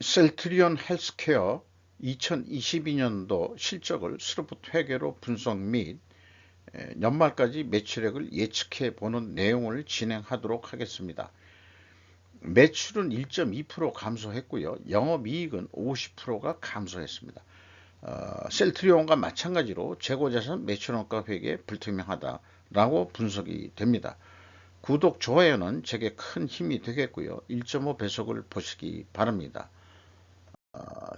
셀트리온 헬스케어 2022년도 실적을 스로프트 회계로 분석 및 연말까지 매출액을 예측해 보는 내용을 진행하도록 하겠습니다. 매출은 1.2% 감소했고요. 영업이익은 50%가 감소했습니다. 셀트리온과 마찬가지로 재고자산 매출원가 회계 불투명하다라고 분석이 됩니다. 구독, 좋아요는 제게 큰 힘이 되겠고요. 1.5배속을 보시기 바랍니다.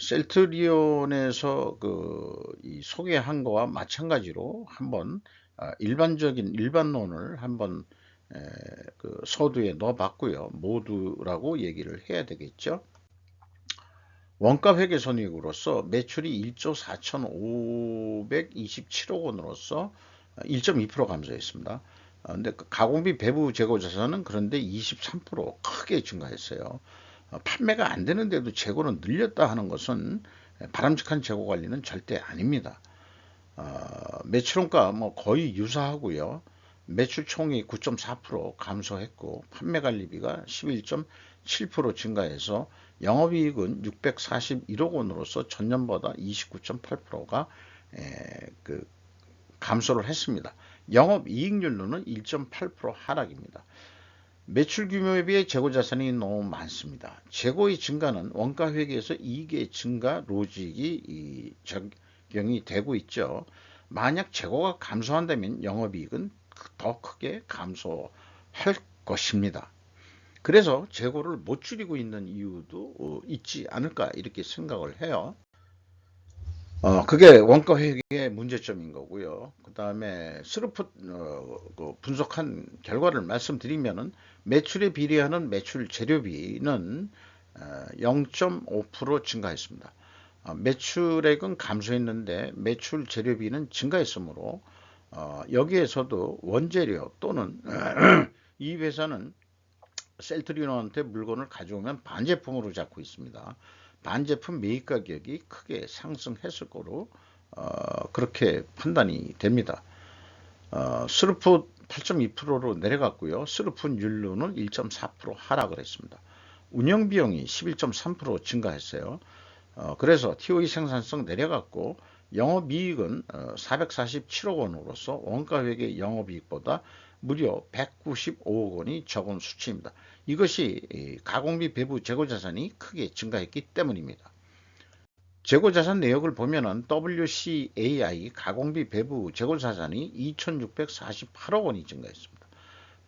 셀트리온에서 이 소개한 거와 마찬가지로 한번 일반적인 일반론을 한번 서두에 넣어봤고요. 모두라고 얘기를 해야 되겠죠. 원가회계손익으로서 매출이 1조 4,527억 원으로서 1.2% 감소했습니다. 근데 가공비 배부 재고자산은 그런데 23% 크게 증가했어요. 판매가 안 되는데도 재고는 늘렸다 하는 것은 바람직한 재고 관리는 절대 아닙니다. 매출원가 거의 유사하고요. 매출 총이 9.4% 감소했고 판매 관리비가 11.7% 증가해서 영업이익은 641억 원으로서 전년보다 29.8%가 감소를 했습니다. 영업이익률로는 1.8% 하락입니다. 매출 규모에 비해 재고자산이 너무 많습니다. 재고의 증가는 원가회계에서 이익의 증가 로직이 적용이 되고 있죠. 만약 재고가 감소한다면 영업이익은 더 크게 감소할 것입니다. 그래서 재고를 못 줄이고 있는 이유도 있지 않을까 이렇게 생각을 해요. 그게 원가 회계의 문제점인 거고요. 그 다음에 스루프 분석한 결과를 말씀드리면은 매출에 비례하는 매출 재료비는 0.5% 증가했습니다. 매출액은 감소했는데 매출 재료비는 증가했으므로 여기에서도 원재료 또는 이 회사는 셀트리온한테 물건을 가져오면 반제품으로 잡고 있습니다. 반제품 매입 가격이 크게 상승했을 거로 그렇게 판단이 됩니다. 스루프 8.2%로 내려갔고요. 스루프율로는 1.4% 하락을 했습니다. 운영비용이 11.3% 증가했어요. 그래서 TOE 생산성 내려갔고 영업이익은 447억 원으로서 원가회계 영업이익보다 무려 195억 원이 적은 수치입니다. 이것이 가공비 배부 재고자산이 크게 증가했기 때문입니다. 재고자산 내역을 보면은 WCAI 가공비 배부 재고자산이 2,648억 원이 증가했습니다.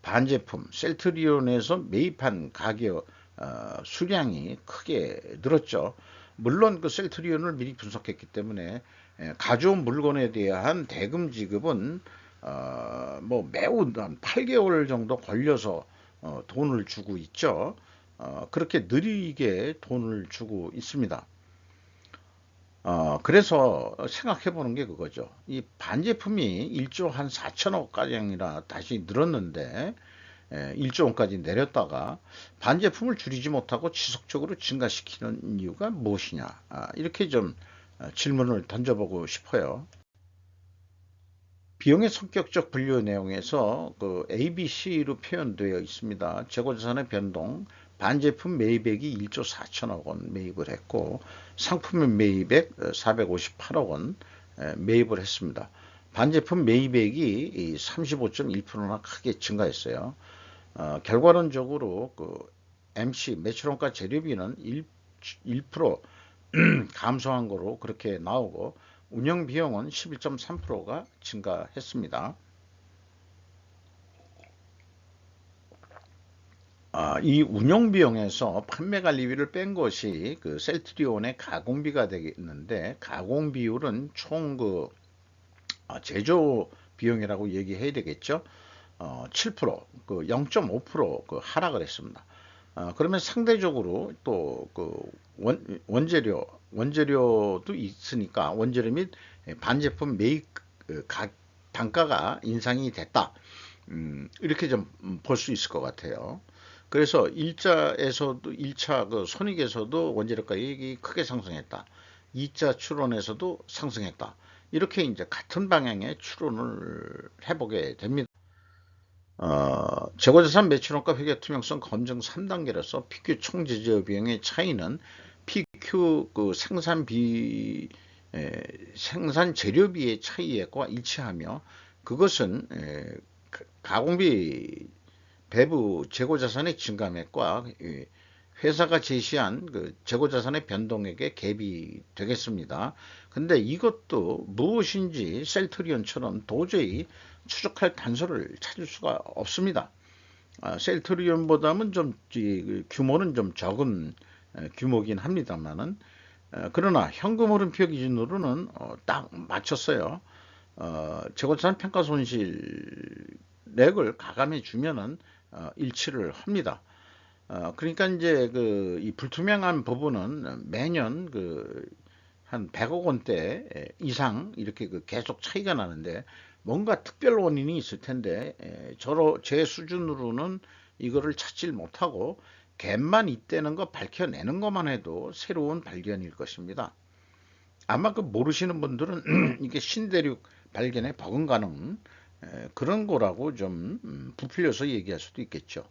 반제품 셀트리온에서 매입한 가격 수량이 크게 늘었죠. 물론 그 셀트리온을 미리 분석했기 때문에 가져온 물건에 대한 대금 지급은 매우 한 8개월 정도 걸려서 돈을 주고 있죠. 그렇게 느리게 돈을 주고 있습니다. 그래서 생각해 보는 게 그거죠. 이 반제품이 1조 한 4천억 가량이나 다시 늘었는데 1조 원까지 내렸다가 반제품을 줄이지 못하고 지속적으로 증가시키는 이유가 무엇이냐, 이렇게 좀 질문을 던져보고 싶어요. 비용의 성격적 분류 내용에서 그 ABC로 표현되어 있습니다. 재고자산의 변동, 반제품 매입액이 1조 4천억 원 매입을 했고 상품 매입액 458억 원 매입을 했습니다. 반제품 매입액이 35.1%나 크게 증가했어요. 결과론적으로 그 MC 매출원가 재료비는 1% 감소한 거로 그렇게 나오고 운영비용은 11.3%가 증가했습니다. 이 운영비용에서 판매관리비를 뺀 것이 그 셀트리온의 가공비가 되겠는데 가공비율은 총 제조 비용이라고 얘기해야 되겠죠. 7%, 그 0.5% 하락을 했습니다. 그러면 상대적으로 또 그 원재료도 있으니까 원재료 및 반제품 매입 단가가 인상이 됐다. 이렇게 좀 볼 수 있을 것 같아요. 그래서 1차 그 손익에서도 원재료 가격이 크게 상승했다. 2차 추론에서도 상승했다. 이렇게 이제 같은 방향의 추론을 해보게 됩니다. 재고자산 매출원가 회계 투명성 검증 3단계로서 PQ 총제조 비용의 차이는 PQ 그 생산 재료비의 차이액과 일치하며 그것은 가공비 배부 재고자산의 증감액과 회사가 제시한 그 재고자산의 변동액에 갭이 되겠습니다. 근데 이것도 무엇인지 셀트리온처럼 도저히 추적할 단서를 찾을 수가 없습니다. 셀트리온보다는 좀 규모는 좀 적은 규모긴 합니다만은 그러나 현금 흐름표 기준으로는 딱 맞췄어요. 재고자산 평가 손실액을 가감해 주면은 일치를 합니다. 그러니까 이제 이 불투명한 부분은 매년 한 100억 원대 이상 이렇게 계속 차이가 나는데 뭔가 특별 원인이 있을 텐데 제 수준으로는 이거를 찾질 못하고 갭만 있다는 거 밝혀내는 것만 해도 새로운 발견일 것입니다. 아마 모르시는 분들은 이게 신대륙 발견에 버금가는 그런 거라고 좀 부풀려서 얘기할 수도 있겠죠.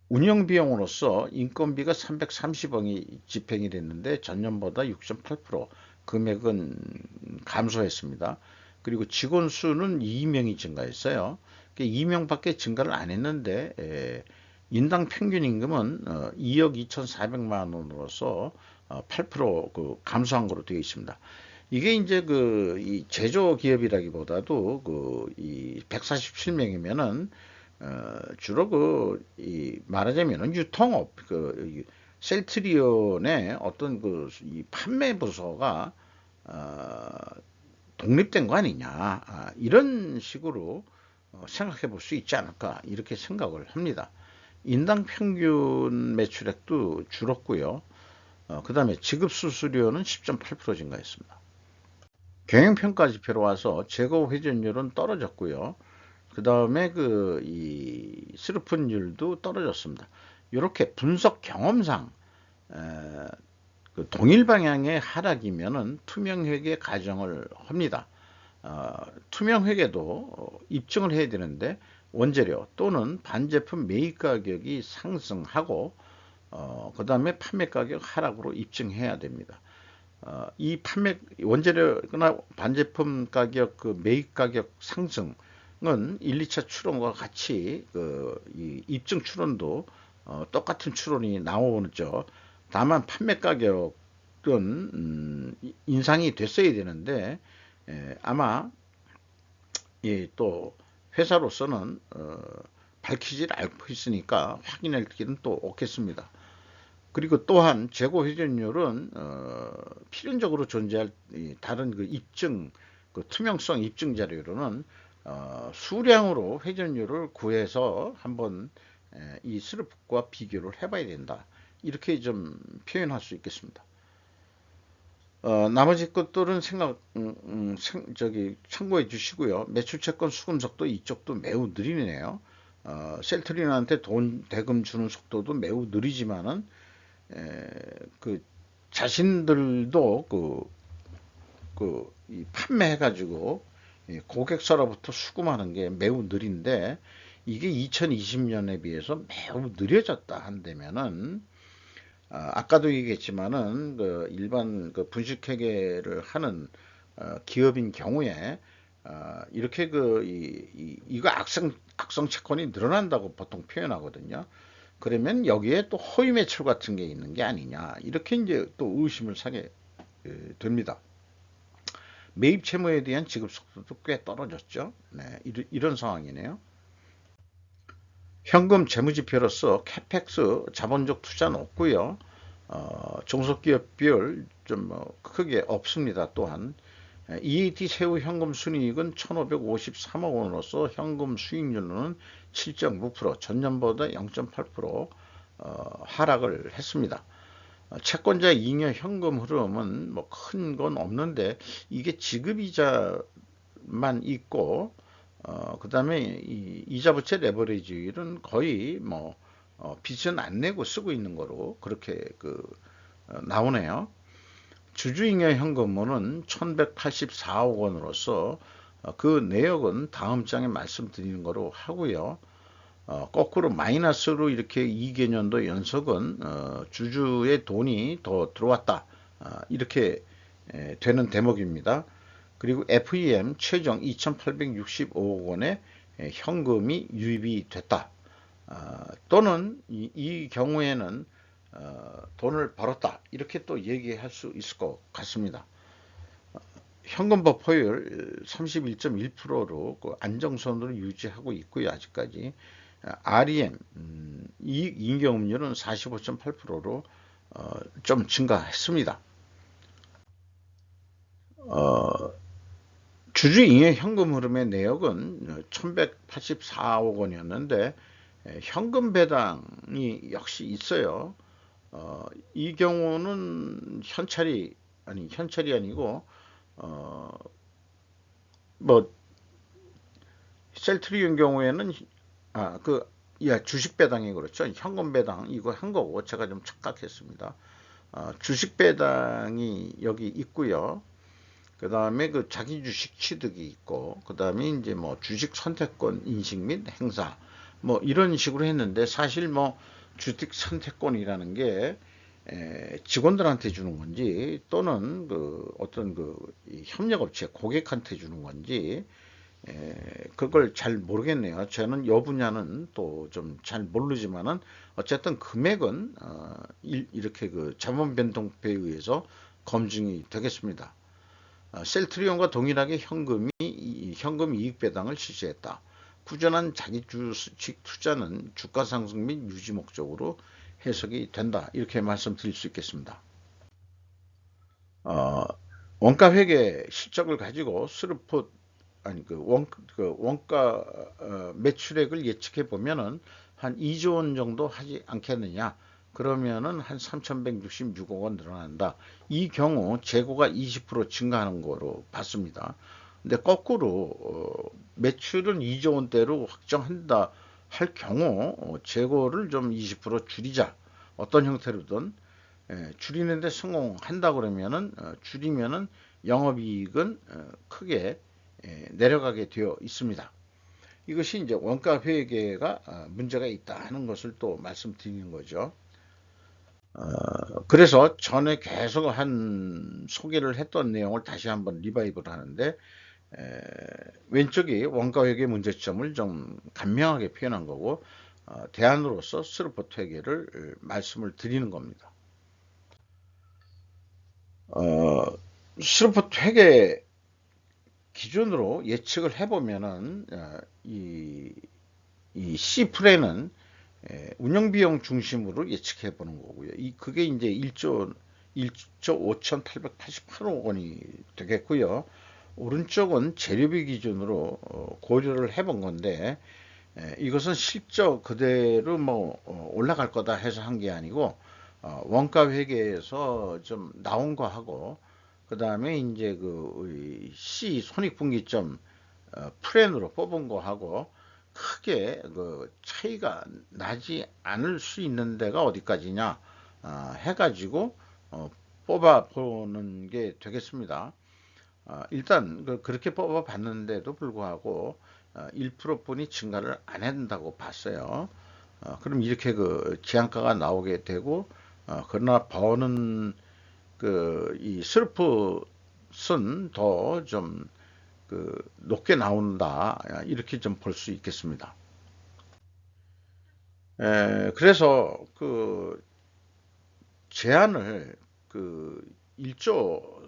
운영비용으로서 인건비가 330억이 집행이 됐는데 전년보다 6.8% 금액은 감소했습니다. 그리고 직원 수는 2명이 증가했어요. 2명밖에 증가를 안 했는데 인당 평균 임금은 2억 2,400만 원으로서 8% 감소한 거로 되어 있습니다. 이게 이제 이 제조 기업이라기보다도 이 147명이면은 주로 말하자면은 유통업 셀트리온의 어떤 이 판매 부서가 독립된 거 아니냐 이런 식으로 생각해 볼 수 있지 않을까 이렇게 생각을 합니다. 인당 평균 매출액도 줄었고요. 그 다음에 지급 수수료는 10.8% 증가했습니다. 경영평가 지표로 와서 재고 회전율은 떨어졌고요. 그 다음에 이 스루픈율도 떨어졌습니다. 이렇게 분석 경험상 동일 방향의 하락이면은 투명회계 가정을 합니다. 투명회계도 입증을 해야 되는데 원재료 또는 반제품 매입 가격이 상승하고 그 다음에 판매 가격 하락으로 입증해야 됩니다. 이 원재료나 반제품 가격 매입 가격 상승은 1, 2차 추론과 같이 이 입증 추론도 똑같은 추론이 나오죠. 다만 판매 가격은 인상이 됐어야 되는데 아마 또 회사로서는 밝히질 않고 있으니까 확인할 길은 또 없겠습니다. 그리고 또한 재고 회전율은 필연적으로 존재할 다른 입증 투명성 입증 자료로는 수량으로 회전율을 구해서 한번 이 스룹과 비교를 해봐야 된다. 이렇게 좀 표현할 수 있겠습니다. 나머지 것들은 참고해 주시고요. 매출채권 수금 속도 이쪽도 매우 느리네요. 셀트리온한테 돈 대금 주는 속도도 매우 느리지만은 자신들도 이 판매해가지고 고객사로부터 수금하는 게 매우 느린데 이게 2020년에 비해서 매우 느려졌다 한다면은 아까도 얘기했지만은 일반 분식회계를 하는 기업인 경우에 이렇게 이거 악성 채권이 늘어난다고 보통 표현하거든요. 그러면 여기에 또 허위 매출 같은 게 있는 게 아니냐 이렇게 이제 또 의심을 사게 됩니다. 매입 채무에 대한 지급 속도도 꽤 떨어졌죠. 네, 이런 상황이네요. 현금 재무지표로서 캐펙스 자본적 투자는 없고요. 종속기업 비율 좀 크게 없습니다. 또한 EAT 세후 현금 순이익은 1,553억 원으로서 현금 수익률은 7.9% 전년보다 0.8% 하락을 했습니다. 채권자 잉여 현금 흐름은 큰 건 없는데 이게 지급이자만 있고 그 다음에 이자 부채 레버리지율은 거의 빚은 안 내고 쓰고 있는 거로 그렇게 나오네요. 주주잉여 현금은 1184억 원으로서 그 내역은 다음 장에 말씀드리는 거로 하고요. 거꾸로 마이너스로 이렇게 2개년도 연속은 주주의 돈이 더 들어왔다. 이렇게 되는 대목입니다. 그리고 FEM 최종 2,865억 원의 현금이 유입이 됐다. 또는 이 경우에는 돈을 벌었다. 이렇게 또 얘기할 수 있을 것 같습니다. 현금 버퍼율 31.1%로 그 안정선으로 유지하고 있고요. 아직까지. REM 이익 인경음률은 45.8%로 좀 증가했습니다. 주주잉여 현금 흐름의 내역은 1184억 원이었는데 현금 배당이 역시 있어요. 이 경우는 현찰이 아니고 뭐 셀트리온 경우에는 주식 배당이 그렇죠. 현금 배당 이거 한 거고 제가 좀 착각했습니다. 주식 배당이 여기 있고요. 그 다음에 그 자기 주식 취득이 있고, 그 다음에 이제 뭐 주식 선택권 인식 및 행사, 뭐 이런 식으로 했는데 사실 뭐 주식 선택권이라는 게 직원들한테 주는 건지 또는 그 어떤 그 협력업체 고객한테 주는 건지 그걸 잘 모르겠네요. 저는 이 분야는 또 좀 잘 모르지만은 어쨌든 금액은 이렇게 그 자본 변동표에 의해서 검증이 되겠습니다. 셀트리온과 동일하게 현금 이익 배당을 실시했다. 꾸준한 자기 주식 투자는 주가 상승 및 유지 목적으로 해석이 된다. 이렇게 말씀드릴 수 있겠습니다. 원가 회계 실적을 가지고 원가 매출액을 예측해 보면은 한 2조 원 정도 하지 않겠느냐. 그러면은 한 3,166억 원 늘어난다. 이 경우 재고가 20% 증가하는 거로 봤습니다. 근데 거꾸로 매출은 2조 원대로 확정한다 할 경우 재고를 좀 20% 줄이자. 어떤 형태로든 줄이는데 성공한다 그러면은 줄이면은 영업이익은 크게 내려가게 되어 있습니다. 이것이 이제 원가 회계가 문제가 있다 하는 것을 또 말씀드리는 거죠. 그래서 전에 계속 한 소개를 했던 내용을 다시 한번 리바이브를 하는데 왼쪽이 원가 회계 문제점을 좀 간명하게 표현한 거고 대안으로서 스루포트 회계를 말씀을 드리는 겁니다. 스루포트 회계 기준으로 예측을 해보면은 이 C플랜은 운영비용 중심으로 예측해 보는 거고요. 그게 이제 1조 5,888억 원이 되겠고요. 오른쪽은 재료비 기준으로 고려를 해본 건데 이것은 실적 그대로 뭐 올라갈 거다 해서 한 게 아니고 원가 회계에서 좀 나온 거하고 그 다음에 이제 그 C 손익분기점 플랜으로 뽑은 거하고 크게 그 차이가 나지 않을 수 있는 데가 어디까지냐 해가지고 뽑아 보는 게 되겠습니다. 일단 그렇게 뽑아 봤는데도 불구하고 1%뿐이 증가를 안 한다고 봤어요. 그럼 이렇게 그 지한가가 나오게 되고 그러나 버는 이 슬프슨 더 좀 높게 나온다 이렇게 좀 볼 수 있겠습니다. 그래서 그 제한을 그 1조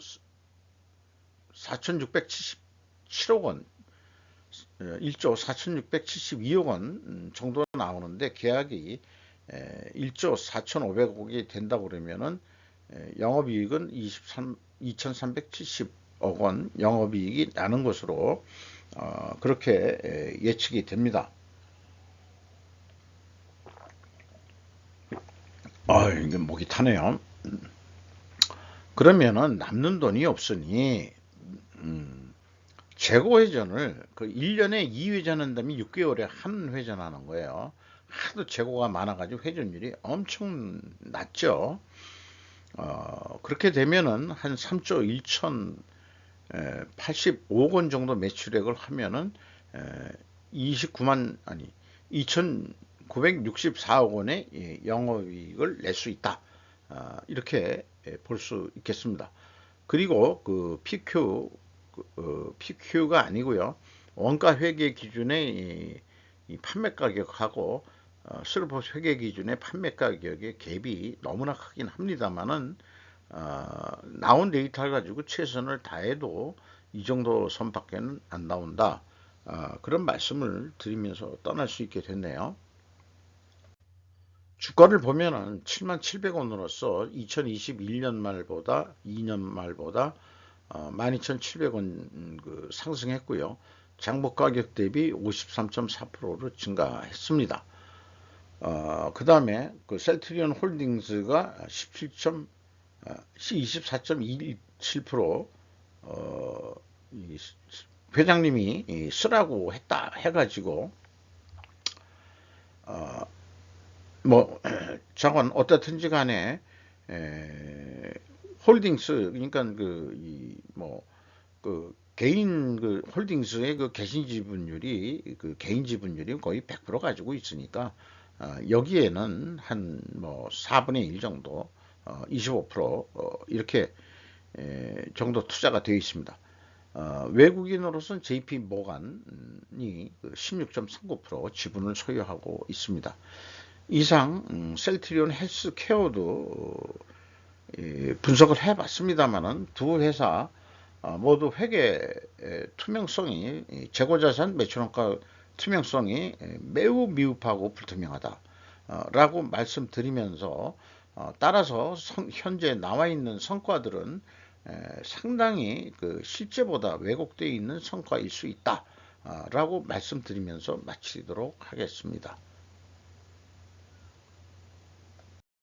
4,677억 원, 1조 4,672억 원 정도 나오는데 계약이 1조 4,500억이 된다 그러면은 영업이익은 2,370억 원 영업이익이 나는 것으로 그렇게 예측이 됩니다. 이게 목이 타네요. 그러면은 남는 돈이 없으니 재고 회전을 그 1년에 2회전 한다면 6개월에 한 회전하는 거예요. 하도 재고가 많아가지고 회전율이 엄청 낮죠. 그렇게 되면은 한 3조 1,085억 원 정도 매출액을 하면은 29만 아니 2,964억 원의 영업이익을 낼 수 있다. 이렇게 볼 수 있겠습니다. 그리고 그 PQ가 아니고요. 원가 회계 기준의 이 판매 가격하고 슬로퍼스 회계 기준의 판매 가격의 갭이 너무나 크긴 합니다만은 나온 데이터를 가지고 최선을 다해도 이 정도 선밖에는 안 나온다. 그런 말씀을 드리면서 떠날 수 있게 됐네요. 주가를 보면은 77,000원으로서 2021년 말보다 2년 말보다 12,700원 그 상승했고요. 장복 가격 대비 53.4%로 증가했습니다. 그 다음에 그 셀트리온 홀딩스가 24.27% 회장님이 쓰라고 했다 해가지고 뭐 저건 어떻든지 간에 홀딩스 그러니까 그 개인 그 홀딩스의 그 개인 지분율이 거의 100% 가지고 있으니까 여기에는 한 뭐 4분의 1 정도 25% 이렇게 정도 투자가 되어 있습니다. 외국인으로서는 JP 모간이 16.39% 지분을 소유하고 있습니다. 이상 셀트리온 헬스케어도 분석을 해봤습니다만은 두 회사 모두 회계 투명성이 재고자산 매출원가 투명성이 매우 미흡하고 불투명하다 라고 말씀드리면서 따라서 현재 나와 있는 성과들은 상당히 그 실제보다 왜곡되어 있는 성과일 수 있다 라고 말씀드리면서 마치도록 하겠습니다.